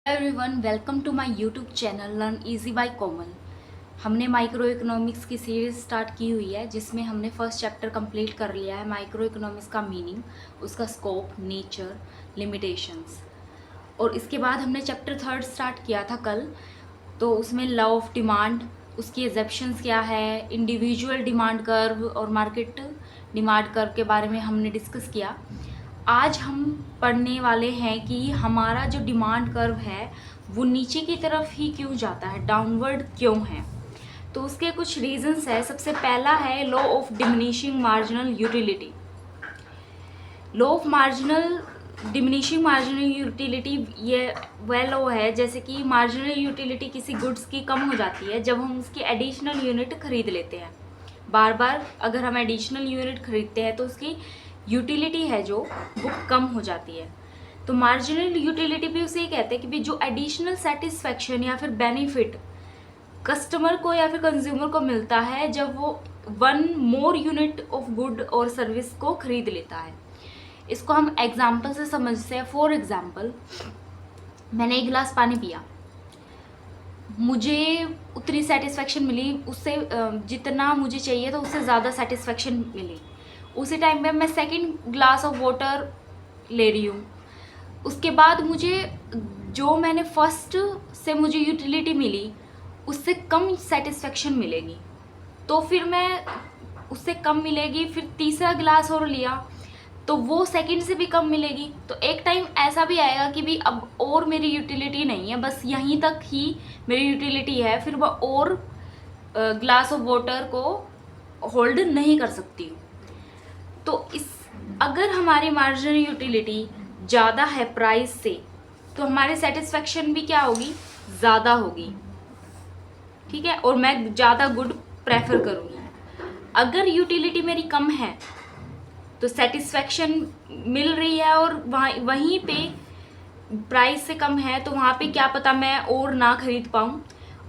Everyone, welcome to my YouTube channel learn easy by Komal. हमने micro economics की series start की हुई है जिसमें हमने फर्स्ट चैप्टर कंप्लीट कर लिया है। माइक्रो इकोनॉमिक्स का मीनिंग, उसका स्कोप, नेचर, लिमिटेशंस। और इसके बाद हमने चैप्टर थर्ड स्टार्ट किया था कल। तो उसमें लॉ ऑफ डिमांड, उसकी एग्जेप्शंस क्या है, इंडिविजुअल डिमांड कर्व और मार्केट डिमांड कर्व के बारे में हमने डिस्कस किया। आज हम पढ़ने वाले हैं कि हमारा जो डिमांड कर्व है वो नीचे की तरफ ही क्यों जाता है, डाउनवर्ड क्यों है। तो उसके कुछ रीजंस है। सबसे पहला है law of diminishing marginal utility. Law of diminishing marginal utility ये वह लॉ है जैसे कि मार्जिनल यूटिलिटी किसी गुड्स की कम हो जाती है जब हम उसकी एडिशनल यूनिट खरीद लेते हैं। बार बार अगर हम एडिशनल यूनिट खरीदते हैं तो उसकी यूटिलिटी है जो वो कम हो जाती है। तो मार्जिनल यूटिलिटी भी उसे कहते हैं कि भी जो एडिशनल सेटिस्फैक्शन या फिर बेनिफिट कस्टमर को या फिर कंज्यूमर को मिलता है जब वो one more unit of good और सर्विस को खरीद लेता है। इसको हम एग्जाम्पल से समझते हैं। फॉर एग्जाम्पल, मैंने एक गिलास पानी पिया, मुझे उतनी सेटिस्फैक्शन मिली, उससे जितना मुझे चाहिए तो उससे ज़्यादा सेटिस्फैक्शन मिली। उसी टाइम पे मैं सेकंड ग्लास ऑफ वाटर ले रही हूँ, उसके बाद मुझे जो मैंने फर्स्ट से मुझे यूटिलिटी मिली उससे कम सेटिस्फैक्शन मिलेगी। तो फिर मैं उससे कम मिलेगी, फिर तीसरा गिलास और लिया तो वो सेकंड से भी कम मिलेगी। तो एक टाइम ऐसा भी आएगा कि भी अब और मेरी यूटिलिटी नहीं है, बस यहीं तक ही मेरी यूटिलिटी है, फिर वह और ग्लास ऑफ वाटर को होल्ड नहीं कर सकती हूँ। तो इस अगर हमारी मार्जिनल यूटिलिटी ज़्यादा है प्राइस से तो हमारी सेटिस्फैक्शन भी क्या होगी, ज़्यादा होगी। ठीक है, और मैं ज़्यादा गुड प्रेफर करूँगी। अगर यूटिलिटी मेरी कम है तो सेटिस्फैक्शन मिल रही है और वहीं पे प्राइस से कम है तो वहाँ पे क्या पता मैं और ना खरीद पाऊँ।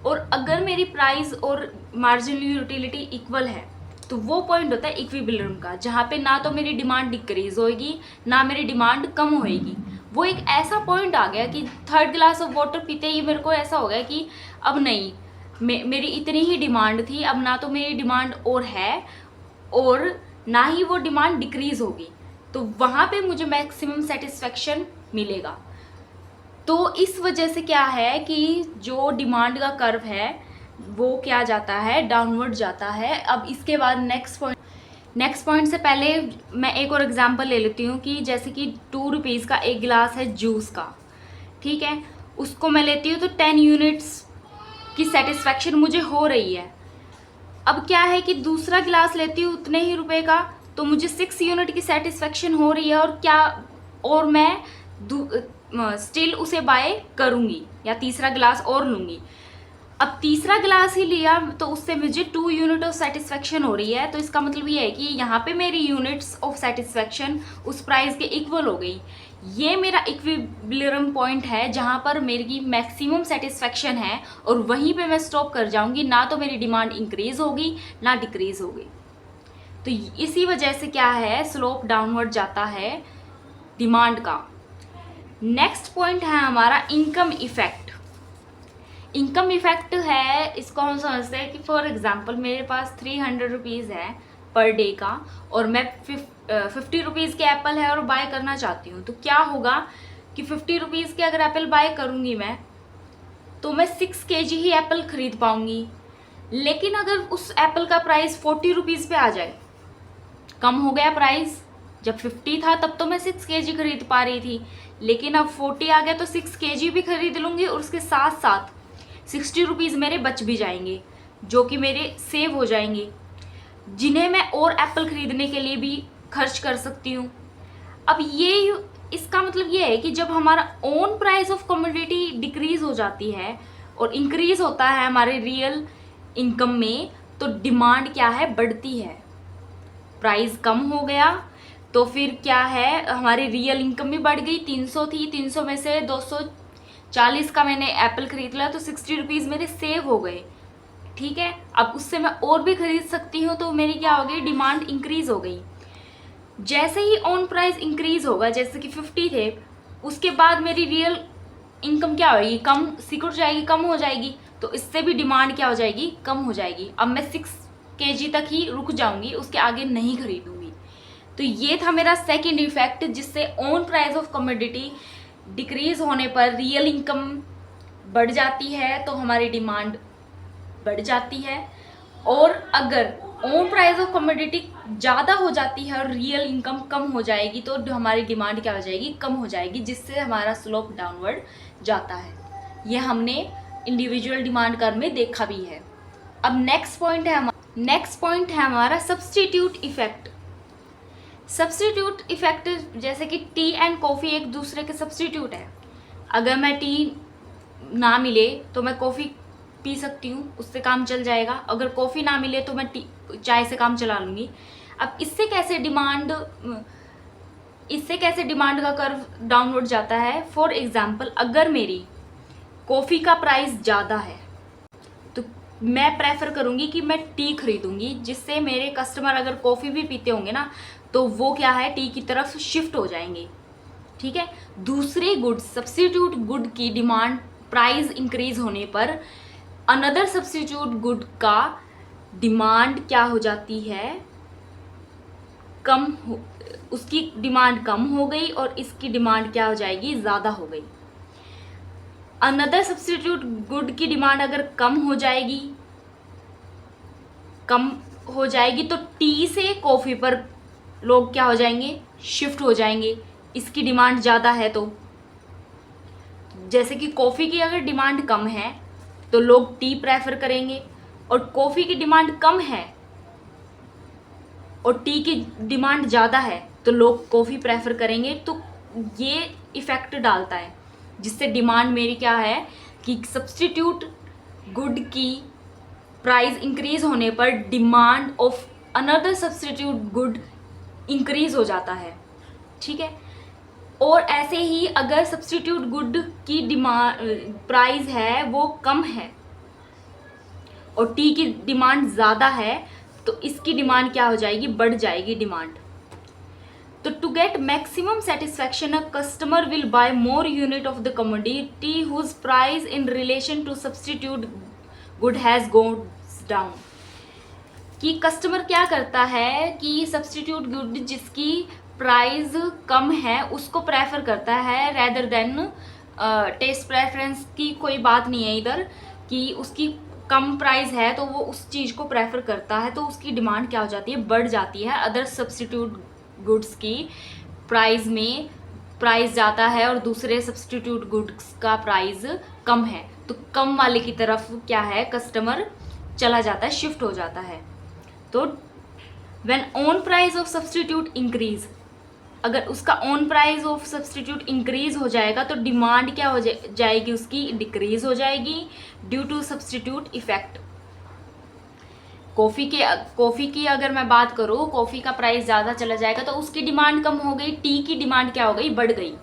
और अगर मेरी प्राइस और मार्जिनल यूटिलिटी इक्वल है तो वो पॉइंट होता है इक्विलिब्रियम का, जहाँ पे ना तो मेरी डिमांड डिक्रीज होएगी ना मेरी डिमांड कम होएगी। वो एक ऐसा पॉइंट आ गया कि थर्ड ग्लास ऑफ वाटर पीते ही मेरे को ऐसा हो गया कि अब नहीं, मेरी इतनी ही डिमांड थी, अब ना तो मेरी डिमांड और है और ना ही वो डिमांड डिक्रीज होगी। तो वहाँ पे मुझे मैक्सिमम सेटिस्फैक्शन मिलेगा। तो इस वजह से क्या है कि जो डिमांड का कर्व है वो क्या जाता है, डाउनवर्ड जाता है। अब इसके बाद नेक्स्ट पॉइंट से पहले मैं एक और एग्जांपल ले लेती हूँ कि जैसे कि 2 रुपीज़ का एक गिलास है जूस का, ठीक है, उसको मैं लेती हूँ तो 10 यूनिट्स की सेटिस्फैक्शन मुझे हो रही है। अब क्या है कि दूसरा गिलास लेती हूँ उतने ही रुपए का तो मुझे 6 यूनिट की सेटिस्फैक्शन हो रही है और मैं स्टिल उसे बाय करूँगी या तीसरा गिलास और लूँगी। अब तीसरा गिलास ही लिया तो उससे मुझे 2 यूनिट ऑफ सेटिस्फैक्शन हो रही है। तो इसका मतलब ये है कि यहाँ पे मेरी यूनिट्स ऑफ सेटिस्फैक्शन उस प्राइस के इक्वल हो गई। ये मेरा इक्विलिब्रियम पॉइंट है जहाँ पर मेरी मैक्सिमम सेटिस्फैक्शन है और वहीं पे मैं स्टॉप कर जाऊँगी, ना तो मेरी डिमांड इंक्रीज होगी ना डिक्रीज होगी। तो इसी वजह से क्या है, स्लोप डाउनवर्ड जाता है डिमांड का। नेक्स्ट पॉइंट है हमारा इनकम इफेक्ट। इनकम इफेक्ट है, इसको हम समझते हैं कि फॉर एग्जांपल मेरे पास 300 रुपीज़ है पर डे का और मैं 50 रुपीज़ के एप्पल है और बाय करना चाहती हूँ। तो क्या होगा कि 50 रुपीज़ के अगर एप्पल बाय करूँगी मैं तो मैं 6 kg ही एप्पल खरीद पाऊँगी। लेकिन अगर उस एप्पल का प्राइस 40 रुपीज़ पे आ जाए, कम हो गया प्राइस, जब 50 था तब तो मैं 6 kg खरीद पा रही थी, लेकिन अब 40 आ गया तो 6 kg भी खरीद लूँगी और उसके साथ साथ 60 रुपीज़ मेरे बच भी जाएंगे जो कि मेरे सेव हो जाएंगे, जिन्हें मैं और एप्पल खरीदने के लिए भी खर्च कर सकती हूँ। अब ये इसका मतलब ये है कि जब हमारा own price of commodity decrease हो जाती है और इंक्रीज होता है हमारे रियल इनकम में तो डिमांड क्या है, बढ़ती है। प्राइस कम हो गया तो फिर क्या है, हमारी रियल इनकम भी बढ़ गई। 300 थी, 300 में से 240 का मैंने एप्पल खरीद लिया तो 60 रुपीज़ मेरे सेव हो गए। ठीक है, अब उससे मैं और भी खरीद सकती हूँ तो मेरी क्या हो गई, डिमांड इंक्रीज हो गई। जैसे ही ऑन प्राइस इंक्रीज होगा, जैसे कि 50 थे, उसके बाद मेरी रियल इनकम क्या होगी, कम सिकुड़ जाएगी, कम हो जाएगी, तो इससे भी डिमांड क्या हो जाएगी, कम हो जाएगी। अब मैं 6 kg तक ही रुक जाऊंगी, उसके आगे नहीं खरीदूंगी। तो ये था मेरा सेकंड इफेक्ट, जिससे on price of commodity decrease होने पर रियल इनकम बढ़ जाती है, तो हमारी डिमांड बढ़ जाती है। और अगर ऑन प्राइस ऑफ कमोडिटी ज़्यादा हो जाती है और रियल इनकम कम हो जाएगी, तो हमारी डिमांड क्या हो जाएगी, कम हो जाएगी, जिससे हमारा स्लोप डाउनवर्ड जाता है। ये हमने इंडिविजुअल डिमांड कर्व में देखा भी है। अब नेक्स्ट पॉइंट है हमारा सब्स्टिट्यूट इफेक्ट। सब्स्टिट्यूट इफेक्ट जैसे कि टी एंड कॉफ़ी एक दूसरे के सब्स्टिट्यूट है। अगर मैं टी ना मिले तो मैं कॉफ़ी पी सकती हूँ, उससे काम चल जाएगा। अगर कॉफ़ी ना मिले तो मैं चाय से काम चला लूँगी। अब इससे कैसे डिमांड का कर्व डाउनवर्ड जाता है। फॉर एग्जांपल, अगर मेरी कॉफ़ी का प्राइस ज़्यादा है तो मैं प्रेफर करूँगी कि मैं टी खरीदूँगी, जिससे मेरे कस्टमर अगर कॉफ़ी भी पीते होंगे ना, तो वो क्या है, टी की तरफ शिफ्ट हो जाएंगे। ठीक है। दूसरे गुड सब्स्टिट्यूट गुड की डिमांड प्राइस इंक्रीज होने पर अनदर सब्स्टिट्यूट गुड का डिमांड क्या हो जाती है, उसकी डिमांड कम हो गई और इसकी डिमांड क्या हो जाएगी, ज़्यादा हो गई। अनदर सब्स्टिट्यूट गुड की डिमांड अगर कम हो जाएगी तो टी से कॉफ़ी पर लोग क्या हो जाएंगे, शिफ्ट हो जाएंगे। इसकी डिमांड ज़्यादा है तो, जैसे कि कॉफ़ी की अगर डिमांड कम है तो लोग टी प्रेफर करेंगे, और कॉफ़ी की डिमांड कम है और टी की डिमांड ज़्यादा है तो लोग कॉफ़ी प्रेफर करेंगे। तो ये इफ़ेक्ट डालता है, जिससे डिमांड मेरी क्या है कि सब्स्टिट्यूट गुड की प्राइस इंक्रीज होने पर demand of another substitute good increase हो जाता है। ठीक है। और ऐसे ही अगर सब्स्टिट्यूट गुड की प्राइस है वो कम है और टी की डिमांड ज़्यादा है, तो इसकी डिमांड क्या हो जाएगी, बढ़ जाएगी डिमांड। तो to get maximum satisfaction a customer will buy more unit of the commodity whose price in relation to substitute good has gone down. कि कस्टमर क्या करता है कि सब्स्टिट्यूट गुड जिसकी प्राइस कम है उसको प्रेफर करता है, रेदर देन टेस्ट प्रेफरेंस की कोई बात नहीं है इधर, कि उसकी कम प्राइस है तो वो उस चीज़ को प्रेफर करता है, तो उसकी डिमांड क्या हो जाती है, बढ़ जाती है। अदर सब्स्टिट्यूट गुड्स की प्राइस में प्राइस ज़्यादा है और दूसरे सब्स्टिट्यूट गुड्स का प्राइस कम है, तो कम वाले की तरफ क्या है, कस्टमर चला जाता है, शिफ्ट हो जाता है। तो when on price of substitute increase, अगर उसका on price of substitute increase हो जाएगा तो डिमांड क्या हो जाएगी, उसकी डिक्रीज हो जाएगी due to substitute effect. Coffee की अगर मैं बात करूँ, कॉफ़ी का प्राइस ज़्यादा चला जाएगा तो उसकी डिमांड कम हो गई, टी की डिमांड क्या हो गई, बढ़ गई।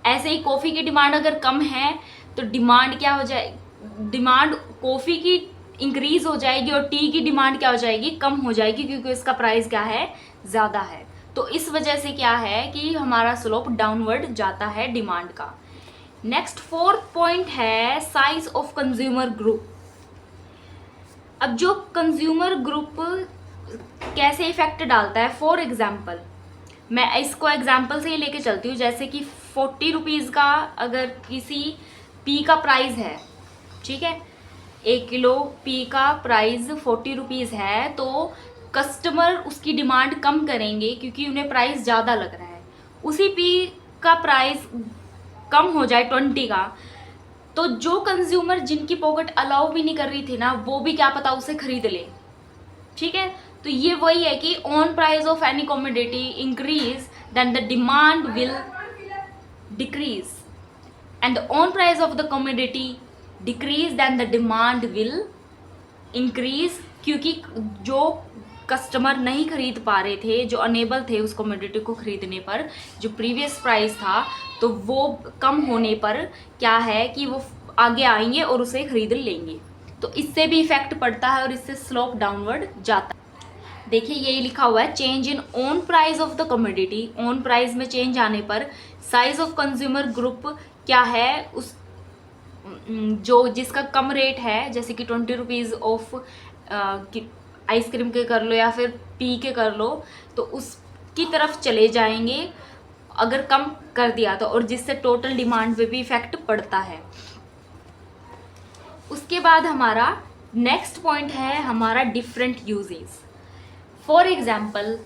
ऐसे ही कॉफ़ी की डिमांड अगर कम है तो डिमांड क्या हो जाए, डिमांड कॉफ़ी की इंक्रीज हो जाएगी और टी की डिमांड क्या हो जाएगी, कम हो जाएगी, क्योंकि इसका प्राइस क्या है, ज़्यादा है। तो इस वजह से क्या है कि हमारा स्लोप डाउनवर्ड जाता है डिमांड का। नेक्स्ट फोर्थ पॉइंट है साइज ऑफ कंज्यूमर ग्रुप। अब जो कंज्यूमर ग्रुप कैसे इफेक्ट डालता है, फॉर एग्जाम्पल मैं इसको एग्जाम्पल से ही लेके चलती हूँ। जैसे कि 40 रुपीज़ का अगर किसी पी का प्राइस है, ठीक है, 1 किलो पी का प्राइस 40 रुपीज़ है, तो कस्टमर उसकी डिमांड कम करेंगे क्योंकि उन्हें प्राइस ज़्यादा लग रहा है। उसी पी का प्राइस कम हो जाए 20 का, तो जो कंज्यूमर जिनकी पॉकेट अलाउ भी नहीं कर रही थी ना, वो भी क्या पता उसे खरीद ले। ठीक है। तो ये वही है कि on price of any commodity increase then the demand will decrease, and the on price of the commodity decrease then the demand will increase, क्योंकि जो कस्टमर नहीं खरीद पा रहे थे, जो अनेबल थे उस कमोडिटी को खरीदने पर, जो प्रीवियस प्राइस था, तो वो कम होने पर क्या है कि वो आगे आएंगे और उसे खरीद लेंगे। तो इससे भी इफेक्ट पड़ता है और इससे स्लोप डाउनवर्ड जाता है। देखिए यही लिखा हुआ है, change in on price of the commodity. On price में चेंज आने पर साइज ऑफ कंज्यूमर ग्रुप क्या है, जो जिसका कम रेट है, जैसे कि 20 रुपीज़ ऑफ आइसक्रीम के कर लो या फिर पी के कर लो, तो उसकी तरफ चले जाएंगे अगर कम कर दिया तो, और जिससे टोटल डिमांड पे भी इफेक्ट पड़ता है। उसके बाद हमारा नेक्स्ट पॉइंट है हमारा डिफरेंट यूजेस। फॉर एग्जाम्पल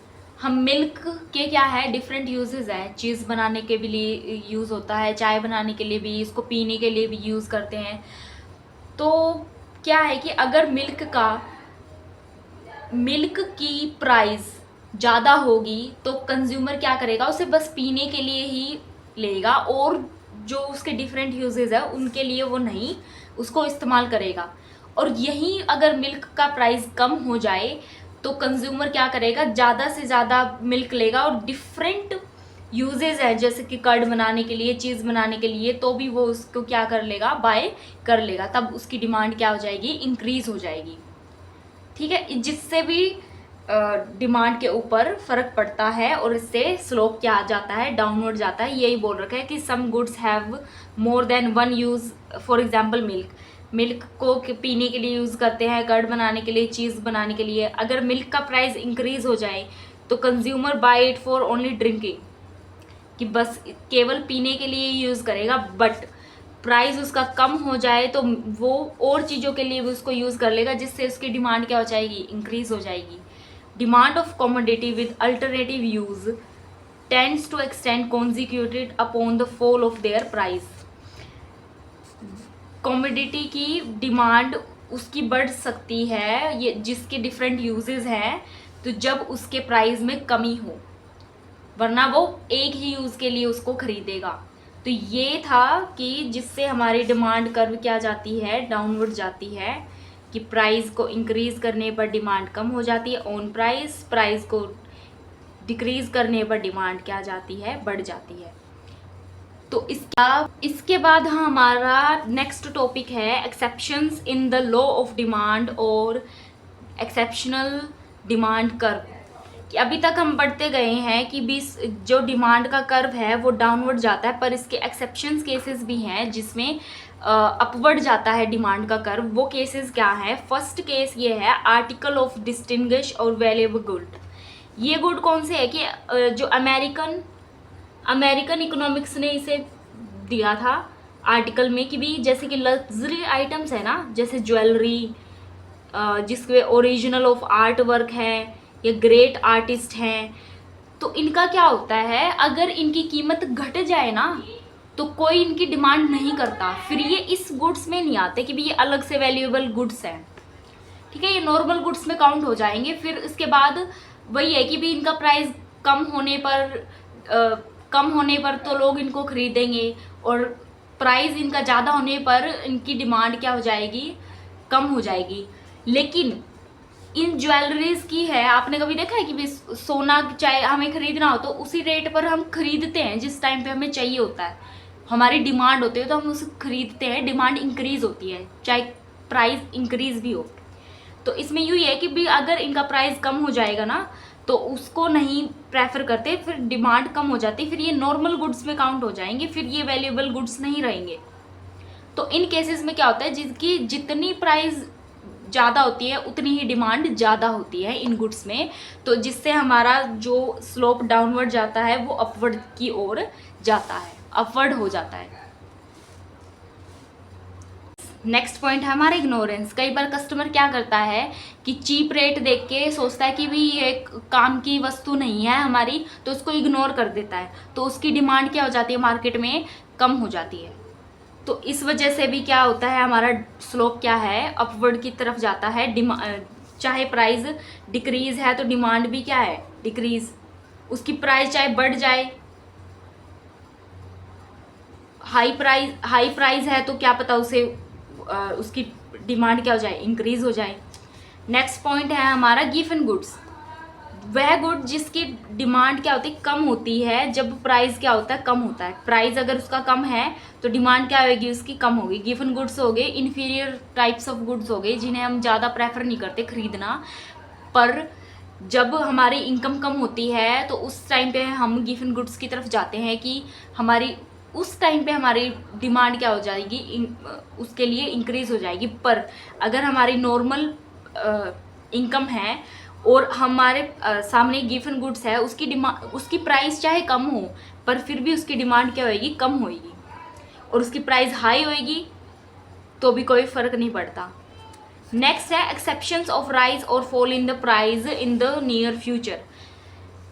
हम मिल्क के क्या है डिफरेंट यूजेस है, चीज़ बनाने के भी लिए यूज़ होता है, चाय बनाने के लिए भी, इसको पीने के लिए भी यूज़ करते हैं। तो क्या है कि अगर मिल्क की प्राइस ज़्यादा होगी तो कंज्यूमर क्या करेगा, उसे बस पीने के लिए ही लेगा, और जो उसके डिफरेंट यूजेस है उनके लिए वो नहीं उसको इस्तेमाल करेगा। और यही अगर मिल्क का प्राइस कम हो जाए तो कंज्यूमर क्या करेगा, ज़्यादा से ज़्यादा मिल्क लेगा, और डिफरेंट यूजेस है जैसे कि कर्ड बनाने के लिए, चीज़ बनाने के लिए, तो भी वो उसको क्या कर लेगा, बाय कर लेगा। तब उसकी डिमांड क्या हो जाएगी, इंक्रीज़ हो जाएगी। ठीक है, जिससे भी डिमांड के ऊपर फर्क पड़ता है और इससे स्लोप क्या आ जाता है, डाउनवर्ड जाता है। यही बोल रखा है कि some goods have more than one use, for example milk को पीने के लिए यूज़ करते हैं, कर्ड बनाने के लिए, चीज़ बनाने के लिए। अगर मिल्क का प्राइस इंक्रीज़ हो जाए तो consumer buy it for only drinking, कि बस केवल पीने के लिए यूज़ करेगा, बट प्राइस उसका कम हो जाए तो वो और चीज़ों के लिए भी उसको यूज़ कर लेगा, जिससे उसकी डिमांड क्या हो जाएगी, इंक्रीज़ हो जाएगी। Demand of commodity with alternative use tends to extend conjugated upon the fall of their price. Commodity की डिमांड उसकी बढ़ सकती है ये जिसके डिफरेंट यूजेस हैं, तो जब उसके प्राइस में कमी हो, वरना वो एक ही यूज़ के लिए उसको खरीदेगा। तो ये था कि जिससे हमारी डिमांड कर्व क्या जाती है, डाउनवर्ड जाती है, कि प्राइस को इंक्रीज़ करने पर डिमांड कम हो जाती है ऑन प्राइस को डिक्रीज़ करने पर डिमांड क्या जाती है, बढ़ जाती है। तो इसके बाद हमारा नेक्स्ट टॉपिक है exceptions in the law of demand और एक्सेप्शनल डिमांड कर्व। कि अभी तक हम बढ़ते गए हैं कि जो डिमांड का कर्व है वो डाउनवर्ड जाता है, पर इसके एक्सेप्शंस केसेस भी हैं जिसमें अपवर्ड जाता है डिमांड का कर्व। वो केसेस क्या है, फर्स्ट केस ये है आर्टिकल ऑफ डिस्टिंग्विश और वैल्यूएबल गुड। ये गुड कौन से है कि जो अमेरिकन इकोनॉमिक्स ने इसे दिया था आर्टिकल में, कि भी जैसे कि लग्जरी आइटम्स है ना, जैसे ज्वेलरी जिसके ओरिजिनल ऑफ आर्ट वर्क है या ग्रेट आर्टिस्ट हैं, तो इनका क्या होता है, अगर इनकी कीमत घट जाए ना तो कोई इनकी डिमांड नहीं करता, फिर ये इस गुड्स में नहीं आते कि भी ये अलग से वैल्यूएबल गुड्स हैं। ठीक है, ये नॉर्मल गुड्स में काउंट हो जाएंगे। फिर इसके बाद वही है कि भी इनका प्राइस कम होने पर तो लोग इनको खरीदेंगे, और प्राइस इनका ज़्यादा होने पर इनकी डिमांड क्या हो जाएगी, कम हो जाएगी। लेकिन इन ज्वेलरीज की है, आपने कभी देखा है कि भी सोना चाहे हमें खरीदना हो तो उसी रेट पर हम खरीदते हैं जिस टाइम पे हमें चाहिए होता है, हमारी डिमांड होती है तो हम उसे खरीदते हैं, डिमांड इंक्रीज होती है चाहे प्राइस इंक्रीज भी हो। तो इसमें यूँ है कि भी अगर इनका प्राइस कम हो जाएगा ना तो उसको नहीं प्रेफर करते, फिर डिमांड कम हो जाती, फिर ये नॉर्मल गुड्स में काउंट हो जाएंगे, फिर ये वैल्यूएबल गुड्स नहीं रहेंगे। तो इन केसेस में क्या होता है, जिसकी जितनी प्राइस ज़्यादा होती है उतनी ही डिमांड ज़्यादा होती है इन गुड्स में, तो जिससे हमारा जो स्लोप डाउनवर्ड जाता है वो अपवर्ड की ओर जाता है, अपवर्ड हो जाता है। नेक्स्ट पॉइंट है हमारा इग्नोरेंस। कई बार कस्टमर क्या करता है कि चीप रेट देख के सोचता है कि भी ये काम की वस्तु नहीं है हमारी, तो उसको इग्नोर कर देता है, तो उसकी डिमांड क्या हो जाती है, मार्केट में कम हो जाती है। तो इस वजह से भी क्या होता है, हमारा स्लोप क्या है, अपवर्ड की तरफ जाता है। चाहे प्राइस डिक्रीज है तो डिमांड भी क्या है, डिक्रीज। उसकी प्राइस चाहे बढ़ जाए, हाई प्राइस है तो क्या पता उसे उसकी डिमांड क्या हो जाए, इंक्रीज हो जाए। नेक्स्ट पॉइंट है हमारा गिवन गुड्स। वह गुड जिसकी डिमांड क्या होती है, कम होती है जब प्राइस क्या होता है, कम होता है। प्राइस अगर उसका कम है तो डिमांड क्या होगी, उसकी कम होगी। गिवन गुड्स हो गए इन्फीरियर टाइप्स ऑफ गुड्स हो गए, जिन्हें हम ज़्यादा प्रेफर नहीं करते खरीदना, पर जब हमारी इनकम कम होती है तो उस टाइम पे हम गिवन गुड्स की तरफ जाते हैं कि हमारी उस टाइम पे हमारी डिमांड क्या हो जाएगी, उसके लिए इंक्रीज हो जाएगी। पर अगर हमारी नॉर्मल इनकम है और हमारे सामने गिवन गुड्स है, उसकी प्राइस चाहे कम हो पर फिर भी उसकी डिमांड क्या होएगी, कम होएगी, और उसकी प्राइस हाई होएगी तो भी कोई फ़र्क नहीं पड़ता। नेक्स्ट है एक्सेप्शंस ऑफ राइज और fall in the price in the near future,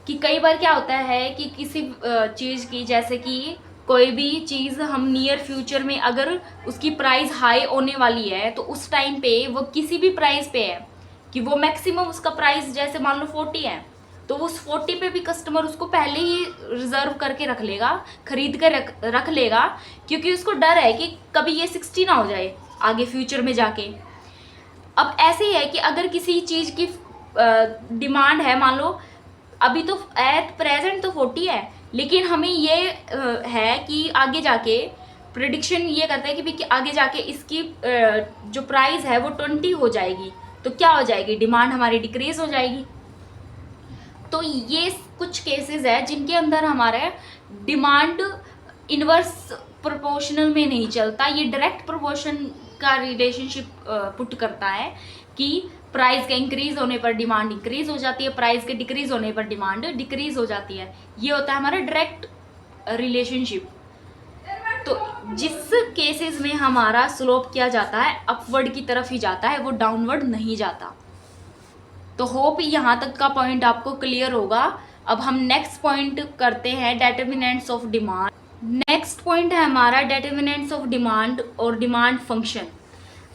कि कई बार क्या होता है कि किसी चीज़ की, जैसे कि कोई भी चीज़ हम नियर फ्यूचर में अगर उसकी प्राइस हाई होने वाली है तो उस टाइम पे वो किसी भी प्राइस पे है कि वो मैक्सिमम उसका प्राइस जैसे मान लो 40 है, तो उस 40 पे भी कस्टमर उसको पहले ही रिजर्व करके रख लेगा, खरीद कर रख लेगा, क्योंकि उसको डर है कि कभी ये 60 ना हो जाए आगे फ्यूचर में जाके। अब ऐसे ही है कि अगर किसी चीज़ की डिमांड है, मान लो अभी तो एट प्रेजेंट तो 40 है, लेकिन हमें ये है कि आगे जाके प्रिडिक्शन ये करता है कि भाई आगे जाके इसकी जो प्राइस है वो 20 हो जाएगी, तो क्या हो जाएगी, डिमांड हमारी डिक्रीज हो जाएगी। तो ये कुछ केसेस है जिनके अंदर हमारा डिमांड इनवर्स प्रोपोर्शनल में नहीं चलता, ये डायरेक्ट प्रोपोर्शन का रिलेशनशिप पुट करता है कि प्राइस के इंक्रीज होने पर डिमांड इंक्रीज हो जाती है, प्राइस के डिक्रीज होने पर डिमांड डिक्रीज हो जाती है। ये होता है हमारा डायरेक्ट रिलेशनशिप। तो जिस केसेस में हमारा स्लोप किया जाता है अपवर्ड की तरफ ही जाता है, वो डाउनवर्ड नहीं जाता। तो होप यहाँ तक का पॉइंट आपको क्लियर होगा। अब हम नेक्स्ट पॉइंट करते हैं, determinants of demand. Next point है हमारा डिटर्मिनेंट्स ऑफ डिमांड और डिमांड फंक्शन।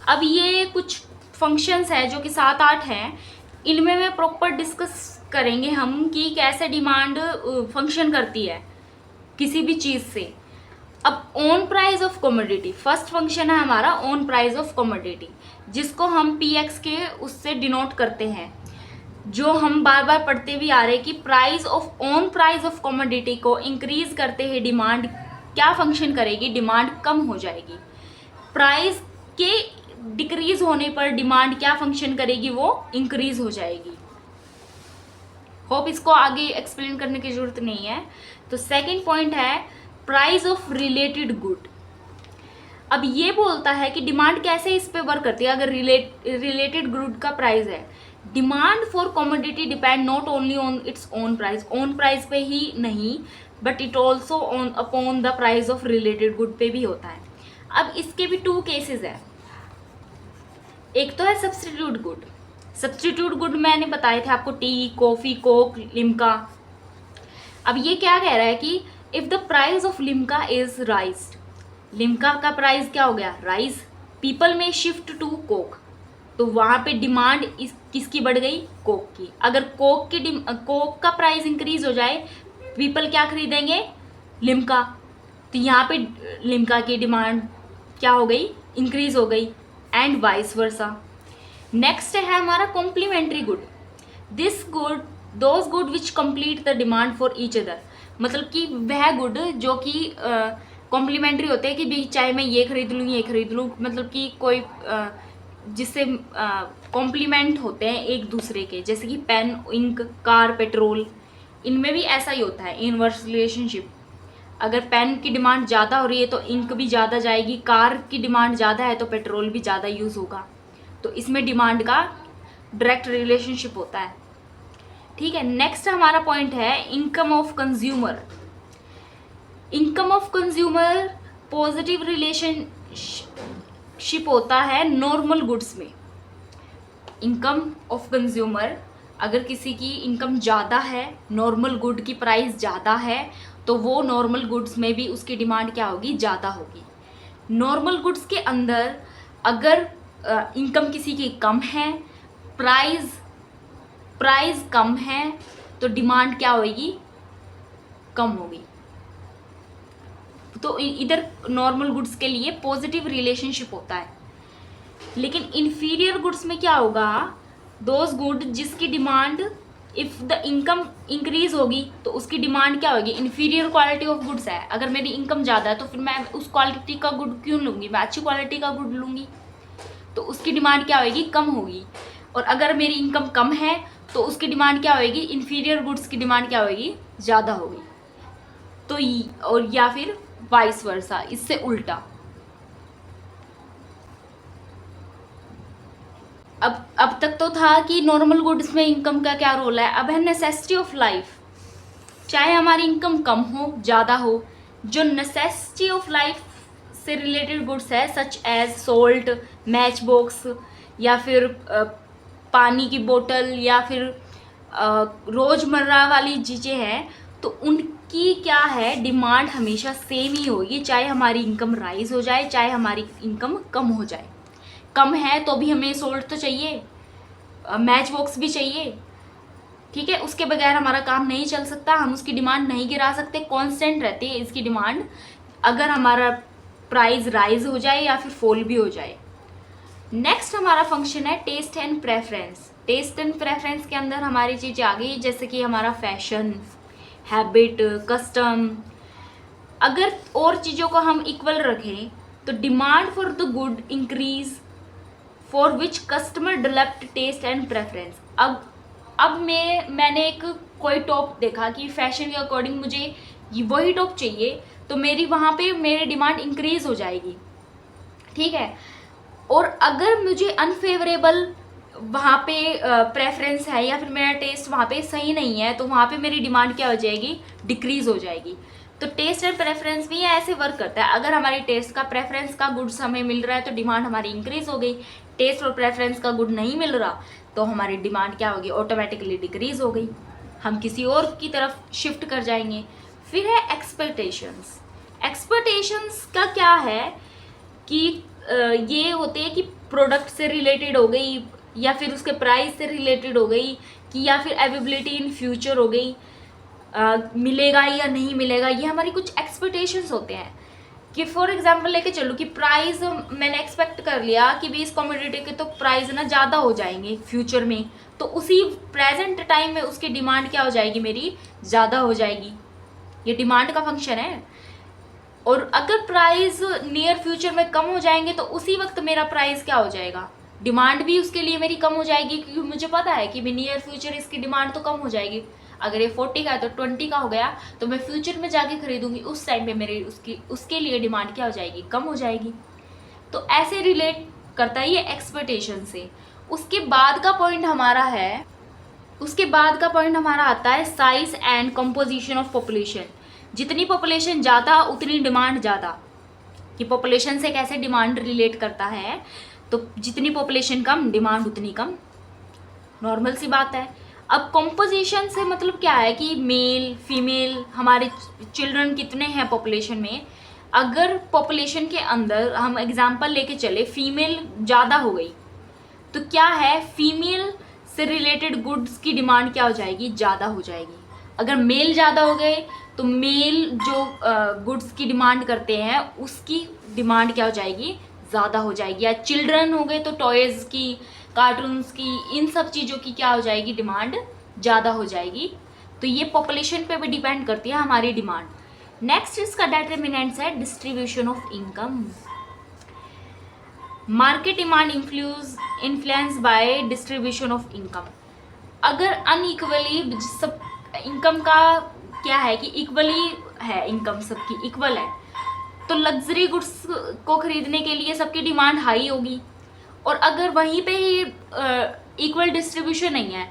अब ये कुछ फंक्शंस है जो कि 7-8 हैं, इनमें मैं प्रॉपर डिस्कस करेंगे हम कि कैसे डिमांड फंक्शन करती है किसी भी चीज़ से। अब on price of commodity, first function है हमारा ऑन प्राइस ऑफ कमोडिटी, जिसको हम PX के उससे डिनोट करते हैं, जो हम बार बार पढ़ते भी आ रहे हैं कि price of on price of commodity को इंक्रीज करते हैं डिमांड क्या फंक्शन करेगी, डिमांड कम हो जाएगी। प्राइस के डिक्रीज होने पर डिमांड क्या फंक्शन करेगी, वो इंक्रीज हो जाएगी। होप इसको आगे एक्सप्लेन करने की जरूरत नहीं है। तो सेकंड पॉइंट है प्राइस ऑफ रिलेटेड गुड। अब ये बोलता है कि डिमांड कैसे इस पे वर्क करती है। अगर रिलेटेड गुड का प्राइस है, demand for commodity depend not only on its own price, own price पे ही नहीं but it also on upon the price of related good पे भी होता है। अब इसके भी 2 केसेस है, एक तो है सब्स्टिट्यूट गुड। सब्स्टिट्यूट गुड मैंने बताए थे आपको, टी, कॉफ़ी, कोक, लिम्का। अब ये क्या कह रहा है कि if the price of Limca is राइज्ड, Limca का प्राइस क्या हो गया, राइज, पीपल में शिफ्ट टू कोक, तो वहाँ पे डिमांड किसकी बढ़ गई, कोक की। अगर कोक का प्राइस इंक्रीज हो जाए, पीपल क्या खरीदेंगे, लिम्का, तो यहाँ पे लिम्का की डिमांड क्या हो गई, इंक्रीज हो गई, एंड वाइस वर्सा। नेक्स्ट है हमारा complementary good. This good those good which complete the demand for each other, मतलब कि वह गुड जो कि कॉम्प्लीमेंट्री होते हैं कि भी चाहे मैं ये खरीद लूँ ये खरीद लूँ, मतलब कि कोई जिससे कॉम्प्लीमेंट होते हैं एक दूसरे के, जैसे कि पेन, इंक, कार, पेट्रोल, इनमें भी ऐसा ही होता है इनवर्स रिलेशनशिप। अगर पेन की डिमांड ज़्यादा हो रही है तो इंक भी ज़्यादा जाएगी, कार की डिमांड ज़्यादा है तो पेट्रोल भी ज़्यादा यूज़ होगा। तो इसमें डिमांड का डायरेक्ट रिलेशनशिप होता है। ठीक है, नेक्स्ट हमारा पॉइंट है income of consumer. Income of consumer positive relationship होता है नॉर्मल गुड्स में। इनकम ऑफ कंज्यूमर, अगर किसी की इनकम ज़्यादा है, नॉर्मल गुड की प्राइस ज़्यादा है, तो वो नॉर्मल गुड्स में भी उसकी डिमांड क्या होगी, ज़्यादा होगी। नॉर्मल गुड्स के अंदर अगर इनकम किसी की कम है, प्राइस कम है, तो डिमांड क्या होगी, कम होगी। तो इधर नॉर्मल गुड्स के लिए पॉजिटिव रिलेशनशिप होता है। लेकिन इन्फीरियर गुड्स में क्या होगा, दोज गुड जिसकी demand if the income increase होगी तो उसकी डिमांड क्या होगी, इन्फीरियर क्वालिटी ऑफ गुड्स है। अगर मेरी इनकम ज़्यादा है तो फिर मैं उस क्वालिटी का गुड क्यों लूँगी, मैं अच्छी क्वालिटी का गुड लूँगी, तो उसकी डिमांड क्या होगी, कम होगी। और अगर मेरी इनकम कम है तो उसकी डिमांड क्या होगी, इन्फीरियर गुड्स की डिमांड क्या होगी, ज़्यादा होगी। तो और या फिर वाइस वर्सा, इससे उल्टा। अब तक तो था कि नॉर्मल गुड्स में इनकम का क्या रोल है, अब है नेसेसिटी ऑफ लाइफ। चाहे हमारी इनकम कम हो ज़्यादा हो, जो नेसेसिटी ऑफ लाइफ से रिलेटेड गुड्स है such as salt, match box, या फिर पानी की बोतल, या फिर रोज़मर्रा वाली चीज़ें हैं, तो उनकी क्या है डिमांड हमेशा सेम ही होगी, चाहे हमारी इनकम राइज हो जाए चाहे हमारी इनकम कम हो जाए। कम है तो भी हमें सोल्ट तो चाहिए, मैच बॉक्स भी चाहिए, ठीक है, उसके बगैर हमारा काम नहीं चल सकता, हम उसकी डिमांड नहीं गिरा सकते, कांस्टेंट रहती है इसकी डिमांड, अगर हमारा प्राइस राइज हो जाए या फिर फॉल भी हो जाए। नेक्स्ट हमारा फंक्शन है taste and preference. Taste and preference के अंदर हमारी चीज़ें आ गई जैसे कि हमारा फैशन, हैबिट, कस्टम। अगर और चीज़ों को हम इक्वल रखें तो demand for the good increase for which customer developed taste and preference. अब मैंने एक कोई टॉप देखा कि फैशन के अकॉर्डिंग मुझे वही टॉप चाहिए, तो मेरी वहाँ पे मेरी डिमांड इंक्रीज हो जाएगी, ठीक है। और अगर मुझे अनफेवरेबल वहाँ पे प्रेफरेंस है या फिर मेरा टेस्ट वहाँ पे सही नहीं है, तो वहाँ पे मेरी डिमांड क्या हो जाएगी, डिक्रीज हो जाएगी। तो टेस्ट एंड प्रेफरेंस भी ऐसे वर्क करता है, अगर हमारी टेस्ट का प्रेफरेंस का गुड्स हमें मिल रहा है तो डिमांड हमारी इंक्रीज हो गई, टेस्ट और प्रेफरेंस का गुड नहीं मिल रहा तो हमारी डिमांड क्या होगी, ऑटोमेटिकली डिक्रीज हो गई, हम किसी और की तरफ शिफ्ट कर जाएंगे। फिर है एक्सपेक्टेशंस। एक्सपेक्टेशंस का क्या है कि ये होते हैं कि प्रोडक्ट से रिलेटेड हो गई, या फिर उसके प्राइस से रिलेटेड हो गई, कि या फिर अवेलेबिलिटी इन फ्यूचर हो गई, मिलेगा या नहीं मिलेगा, ये हमारी कुछ एक्सपेक्टेशंस होते हैं। कि फॉर एग्जांपल लेके चलो कि प्राइस मैंने एक्सपेक्ट कर लिया कि भी इस कमोडिटी के तो प्राइस ना ज़्यादा हो जाएंगे फ्यूचर में, तो उसी प्रेजेंट टाइम में उसकी डिमांड क्या हो जाएगी, मेरी ज़्यादा हो जाएगी। ये डिमांड का फंक्शन है। और अगर प्राइस नियर फ्यूचर में कम हो जाएंगे तो उसी वक्त मेरा प्राइस क्या हो जाएगा, डिमांड भी उसके लिए मेरी कम हो जाएगी, क्योंकि मुझे पता है कि नियर फ्यूचर इसकी डिमांड तो कम हो जाएगी। अगर ये 40 का है तो 20 का हो गया, तो मैं फ्यूचर में जाके खरीदूंगी, उस टाइम पे मेरी उसके लिए डिमांड क्या हो जाएगी, कम हो जाएगी। तो ऐसे रिलेट करता है ये एक्सपेक्टेशन से। उसके बाद का पॉइंट हमारा आता है size and composition of population. जितनी पॉपुलेशन ज़्यादा उतनी डिमांड ज़्यादा, कि पॉपुलेशन से कैसे डिमांड रिलेट करता है, तो जितनी पॉपुलेशन कम डिमांड उतनी कम, नॉर्मल सी बात है। अब कंपोजिशन से मतलब क्या है कि मेल फीमेल, हमारे चिल्ड्रन कितने हैं पॉपुलेशन में। अगर पॉपुलेशन के अंदर हम एग्जांपल लेके चले फीमेल ज़्यादा हो गई, तो क्या है, फीमेल से रिलेटेड गुड्स की डिमांड क्या हो जाएगी, ज़्यादा हो जाएगी। अगर मेल ज़्यादा हो गए तो मेल जो गुड्स की डिमांड करते हैं उसकी डिमांड क्या हो जाएगी, ज़्यादा हो जाएगी। या चिल्ड्रन हो गए तो टॉयज़ की, कार्टून्स की, इन सब चीज़ों की क्या हो जाएगी, डिमांड ज़्यादा हो जाएगी। तो ये पॉपुलेशन पे भी डिपेंड करती है हमारी डिमांड। नेक्स्ट इसका डिटरमिनेंट्स है distribution of income. Market demand influence by distribution of income. अगर अनइक्वली सब इनकम का क्या है कि इक्वली है, इनकम सबकी इक्वल है, तो लग्जरी गुड्स को खरीदने के लिए सबकी डिमांड हाई होगी। और अगर वहीं पे ही इक्वल डिस्ट्रीब्यूशन नहीं है,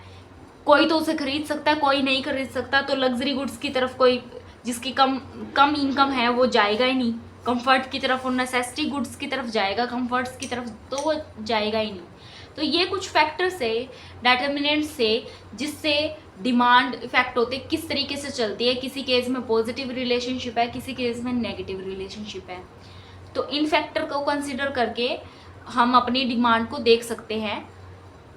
कोई तो उसे खरीद सकता है कोई नहीं खरीद सकता, तो लग्जरी गुड्स की तरफ कोई जिसकी कम इनकम है वो जाएगा ही नहीं। कंफर्ट की तरफ और नेसेसिटी गुड्स की तरफ जाएगा, कंफर्ट्स की तरफ तो वो जाएगा ही नहीं। तो ये कुछ फैक्टर्स है डिटरमिनेंट्स से जिससे डिमांड इफेक्ट होते किस तरीके से चलती है। किसी केस में पॉजिटिव रिलेशनशिप है, किसी केस में नेगेटिव रिलेशनशिप है। तो इन फैक्टर को कंसिडर करके हम अपनी डिमांड को देख सकते हैं।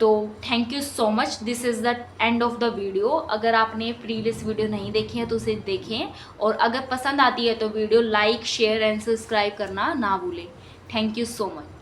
तो thank you so much, this is the end of the video. अगर आपने प्रीवियस वीडियो नहीं देखी है तो उसे देखें, और अगर पसंद आती है तो video like share and subscribe करना ना भूलें। Thank you so much.